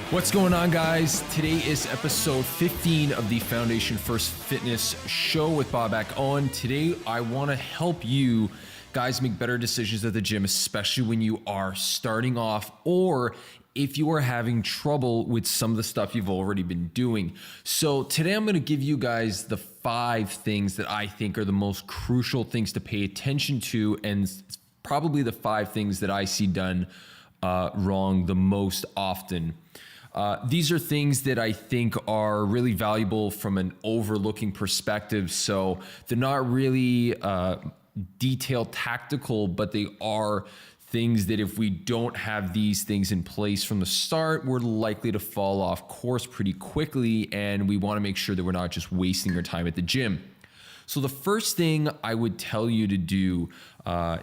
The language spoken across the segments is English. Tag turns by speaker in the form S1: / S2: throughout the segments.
S1: What's going on, guys? Today is episode 15 of the Foundation First Fitness Show with Bob back on. Today, I want to help you guys make better decisions at the gym, especially when you are starting off or if you are having trouble with some of the stuff you've already been doing. So today I'm going to give you guys the 5 things that I think are the most crucial things to pay attention to, and probably the 5 things that I see done wrong the most often. These are things that I think are really valuable from an overlooking perspective. So they're not really detailed tactical, but they are things that if we don't have these things in place from the start, we're likely to fall off course pretty quickly. And we want to make sure that we're not just wasting our time at the gym. So the first thing I would tell you to do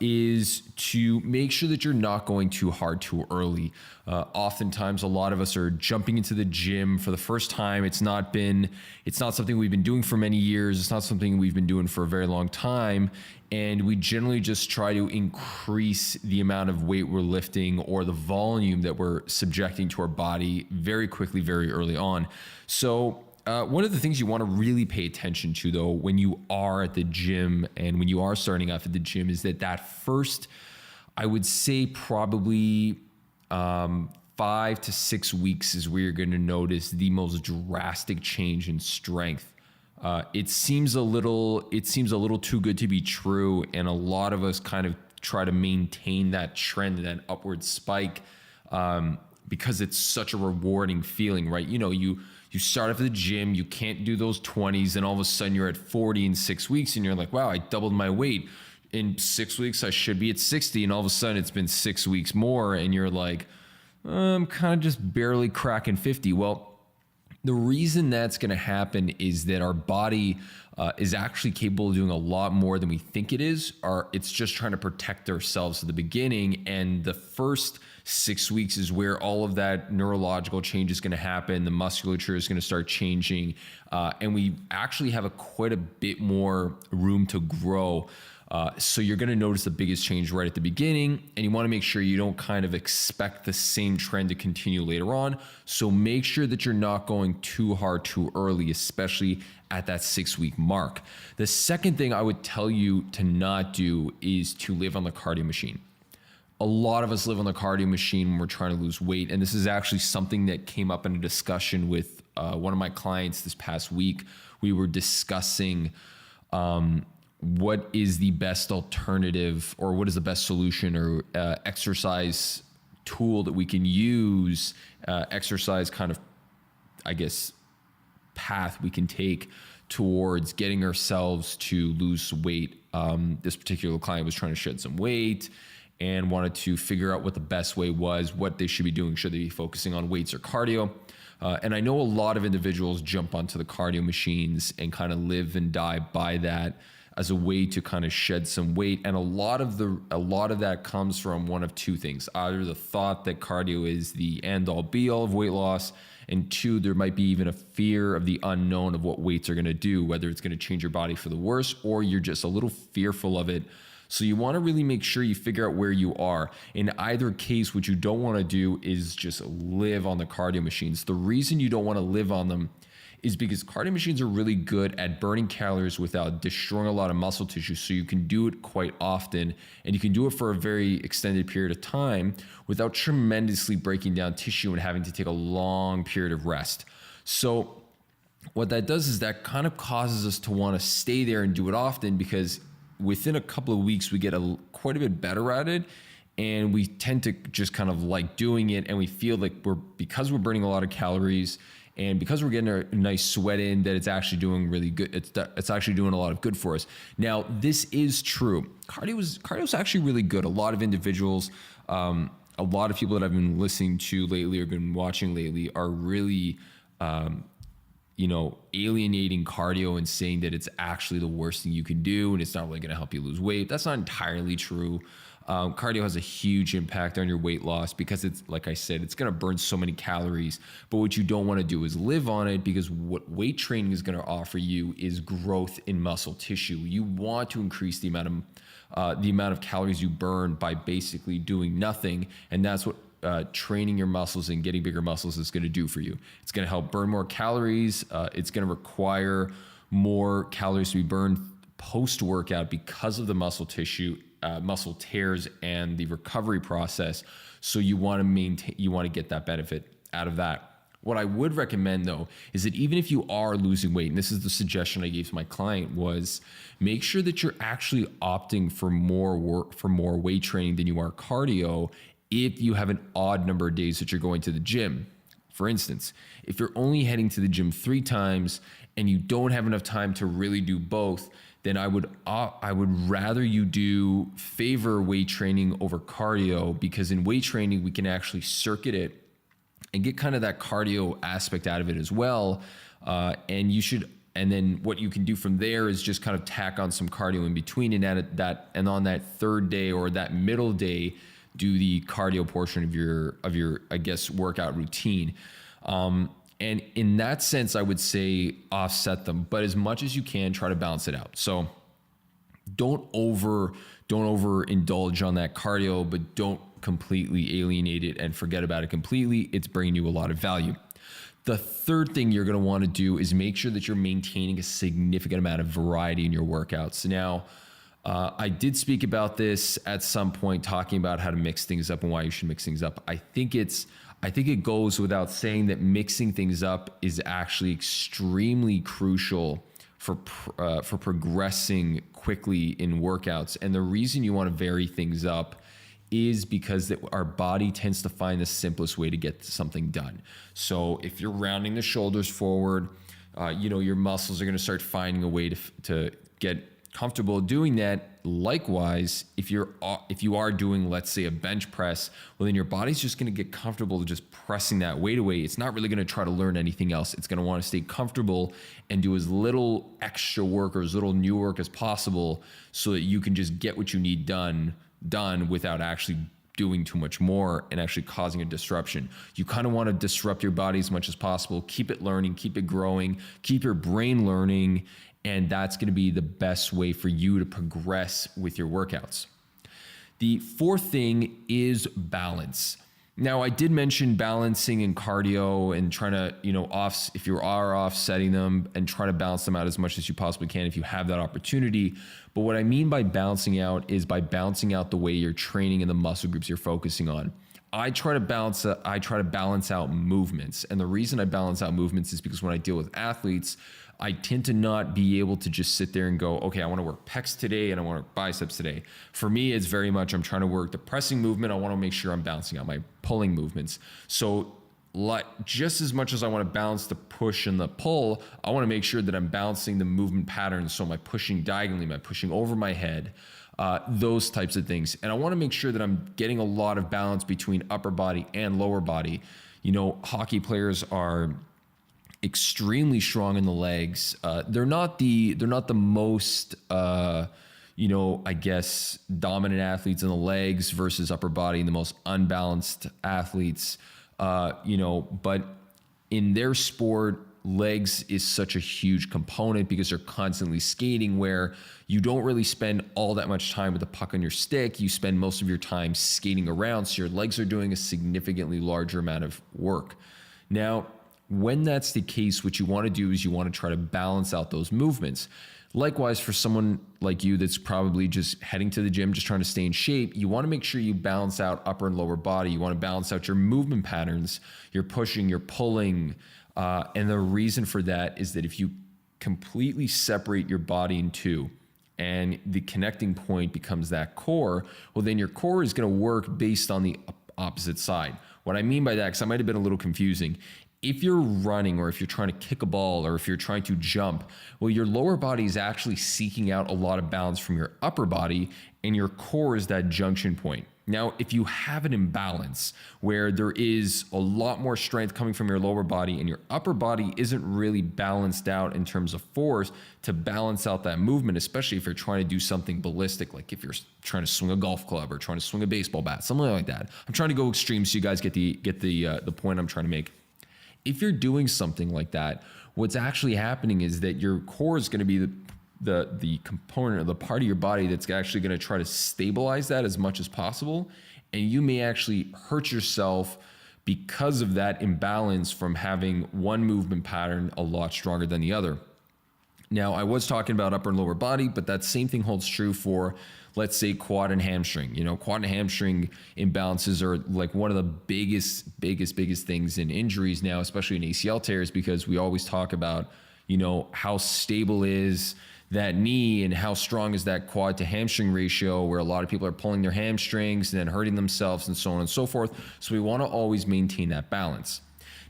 S1: is to make sure that you're not going too hard too early. Oftentimes, a lot of us are jumping into the gym for the first time. It's not something we've been doing for many years. It's not something we've been doing for a very long time. And we generally just try to increase the amount of weight we're lifting or the volume that we're subjecting to our body very quickly, very early on. So one of the things you want to really pay attention to, though, when you are at the gym and when you are starting off at the gym is that first, I would say probably 5 to 6 weeks is where you're going to notice the most drastic change in strength. It seems a little too good to be true, and a lot of us kind of try to maintain that trend, that upward spike, because it's such a rewarding feeling, right? You know, you start off at the gym, you can't do those 20s, and all of a sudden you're at 40 in 6 weeks, and you're like, wow, I doubled my weight. In 6 weeks, I should be at 60, and all of a sudden it's been 6 weeks more, and you're like, I'm kind of just barely cracking 50. Well, the reason that's going to happen is that our body is actually capable of doing a lot more than we think it is. It's just trying to protect ourselves at the beginning, and the first 6 weeks is where all of that neurological change is going to happen. The musculature is going to start changing, and we actually have quite a bit more room to grow. So you're going to notice the biggest change right at the beginning, and you want to make sure you don't kind of expect the same trend to continue later on. So make sure that you're not going too hard too early, especially at that 6 week mark. The second thing I would tell you to not do is to live on the cardio machine. A lot of us live on the cardio machine when we're trying to lose weight. And this is actually something that came up in a discussion with one of my clients this past week. We were discussing what is the best alternative, or what is the best solution or exercise tool that we can use, exercise kind of, I guess, path we can take towards getting ourselves to lose weight. This particular client was trying to shed some weight and wanted to figure out what the best way was, what they should be doing. Should they be focusing on weights or cardio? And I know a lot of individuals jump onto the cardio machines and kind of live and die by that as a way to kind of shed some weight. And a lot of that comes from one of two things: either the thought that cardio is the end all be all of weight loss, and 2, there might be even a fear of the unknown of what weights are going to do, whether it's going to change your body for the worse, or you're just a little fearful of it. So you want to really make sure you figure out where you are. In either case, what you don't want to do is just live on the cardio machines. The reason you don't want to live on them is because cardio machines are really good at burning calories without destroying a lot of muscle tissue. So you can do it quite often, and you can do it for a very extended period of time without tremendously breaking down tissue and having to take a long period of rest. So what that does is that kind of causes us to want to stay there and do it often, because within a couple of weeks, we get quite a bit better at it, and we tend to just kind of like doing it, and we feel like because we're burning a lot of calories and because we're getting a nice sweat in, that it's actually doing really good. It's actually doing a lot of good for us. Now, this is true. Cardio is actually really good. A lot of individuals, a lot of people that I've been listening to lately or been watching lately are really alienating cardio and saying that it's actually the worst thing you can do and it's not really going to help you lose weight. That's not entirely true. Cardio has a huge impact on your weight loss because it's, like I said, it's going to burn so many calories. But what you don't want to do is live on it, because what weight training is going to offer you is growth in muscle tissue. You want to increase the amount of calories you burn by basically doing nothing, and that's what training your muscles and getting bigger muscles is going to do for you. It's going to help burn more calories. It's going to require more calories to be burned post-workout because of the muscle tissue, muscle tears, and the recovery process. So you want to get that benefit out of that. What I would recommend though is that even if you are losing weight, and this is the suggestion I gave to my client, was make sure that you're actually opting for more weight training than you are cardio if you have an odd number of days that you're going to the gym. For instance, if you're only heading to the gym 3 times and you don't have enough time to really do both, then I would rather you favor weight training over cardio, because in weight training we can actually circuit it and get kind of that cardio aspect out of it as well. And then what you can do from there is just kind of tack on some cardio in between, and on that third day or that middle day, do the cardio portion of your I guess workout routine. And in that sense, I would say offset them, but as much as you can, try to balance it out. So don't overindulge on that cardio, but don't completely alienate it and forget about it completely. It's bringing you a lot of value. The third thing you're going to want to do is make sure that you're maintaining a significant amount of variety in your workouts. Now, I did speak about this at some point, talking about how to mix things up and why you should mix things up. I think it goes without saying that mixing things up is actually extremely crucial for progressing quickly in workouts. And the reason you want to vary things up is because our body tends to find the simplest way to get something done. So if you're rounding the shoulders forward, your muscles are going to start finding a way to get comfortable doing that. Likewise, if you are doing, let's say, a bench press, well, then your body's just going to get comfortable just pressing that weight away. It's not really going to try to learn anything else. It's going to want to stay comfortable and do as little extra work or as little new work as possible, so that you can just get what you need done without actually doing too much more and actually causing a disruption. You kind of want to disrupt your body as much as possible, keep it learning, keep it growing, keep your brain learning, and that's going to be the best way for you to progress with your workouts. The fourth thing is balance. Now, I did mention balancing in cardio and trying to, if you are offsetting them, and try to balance them out as much as you possibly can if you have that opportunity. But what I mean by balancing out is by balancing out the way you're training and the muscle groups you're focusing on. I try to balance out movements. And the reason I balance out movements is because when I deal with athletes, I tend to not be able to just sit there and go, okay, I want to work pecs today and I want to work biceps today. For me, it's very much, I'm trying to work the pressing movement. I want to make sure I'm balancing out my pulling movements. So just as much as I want to balance the push and the pull, I want to make sure that I'm balancing the movement patterns. So my pushing diagonally, my pushing over my head, those types of things. And I want to make sure that I'm getting a lot of balance between upper body and lower body. Hockey players are extremely strong in the legs. They're not the most I guess dominant athletes in the legs versus upper body, and the most unbalanced athletes. But in their sport, legs is such a huge component because they're constantly skating, where you don't really spend all that much time with the puck on your stick. You spend most of your time skating around, so your legs are doing a significantly larger amount of work. Now, when that's the case, what you want to do is you want to try to balance out those movements. Likewise, for someone like you that's probably just heading to the gym, just trying to stay in shape, you want to make sure you balance out upper and lower body. You want to balance out your movement patterns, your pushing, your pulling. And the reason for that is that if you completely separate your body in two, and the connecting point becomes that core, well, then your core is going to work based on the opposite side. What I mean by that, because I might have been a little confusing, if you're running, or if you're trying to kick a ball, or if you're trying to jump, well, your lower body is actually seeking out a lot of balance from your upper body, and your core is that junction point. Now, if you have an imbalance where there is a lot more strength coming from your lower body and your upper body isn't really balanced out in terms of force to balance out that movement, especially if you're trying to do something ballistic, like if you're trying to swing a golf club or trying to swing a baseball bat, something like that. I'm trying to go extreme so you guys get the point I'm trying to make. If you're doing something like that, what's actually happening is that your core is going to be the component or the part of your body that's actually going to try to stabilize that as much as possible. And you may actually hurt yourself because of that imbalance from having one movement pattern a lot stronger than the other. Now, I was talking about upper and lower body, but that same thing holds true for, let's say, quad and hamstring. Quad and hamstring imbalances are like one of the biggest things in injuries now, especially in ACL tears, because we always talk about, how stable is that knee and how strong is that quad to hamstring ratio, where a lot of people are pulling their hamstrings and then hurting themselves and so on and so forth. So we want to always maintain that balance.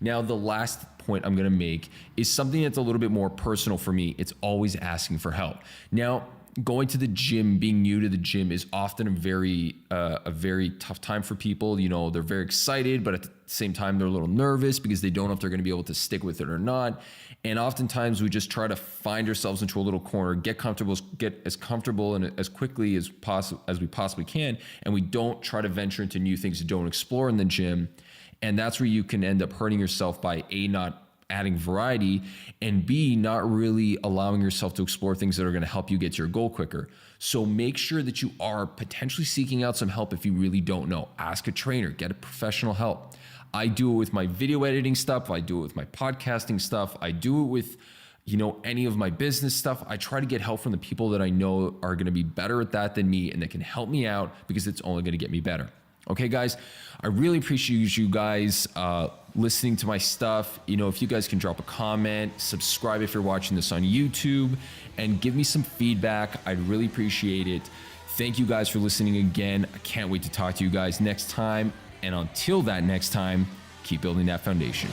S1: Now, the last point I'm going to make is something that's a little bit more personal for me. It's always asking for help. Now, going to the gym, being new to the gym is often a very tough time for people. They're very excited, but at the same time, they're a little nervous because they don't know if they're going to be able to stick with it or not. And oftentimes we just try to find ourselves into a little corner, get as comfortable and as quickly as we possibly can. And we don't try to venture into new things and don't explore in the gym. And that's where you can end up hurting yourself by A, not adding variety, and B, not really allowing yourself to explore things that are going to help you get to your goal quicker. So make sure that you are potentially seeking out some help if you really don't know. Ask a trainer, get a professional help. I do it with my video editing stuff. I do it with my podcasting stuff. I do it with, any of my business stuff. I try to get help from the people that I know are going to be better at that than me and that can help me out, because it's only going to get me better. Okay, guys, I really appreciate you guys listening to my stuff. If you guys can drop a comment, subscribe if you're watching this on YouTube, and give me some feedback, I'd really appreciate it. Thank you guys for listening again. I can't wait to talk to you guys next time. And until that next time, keep building that foundation.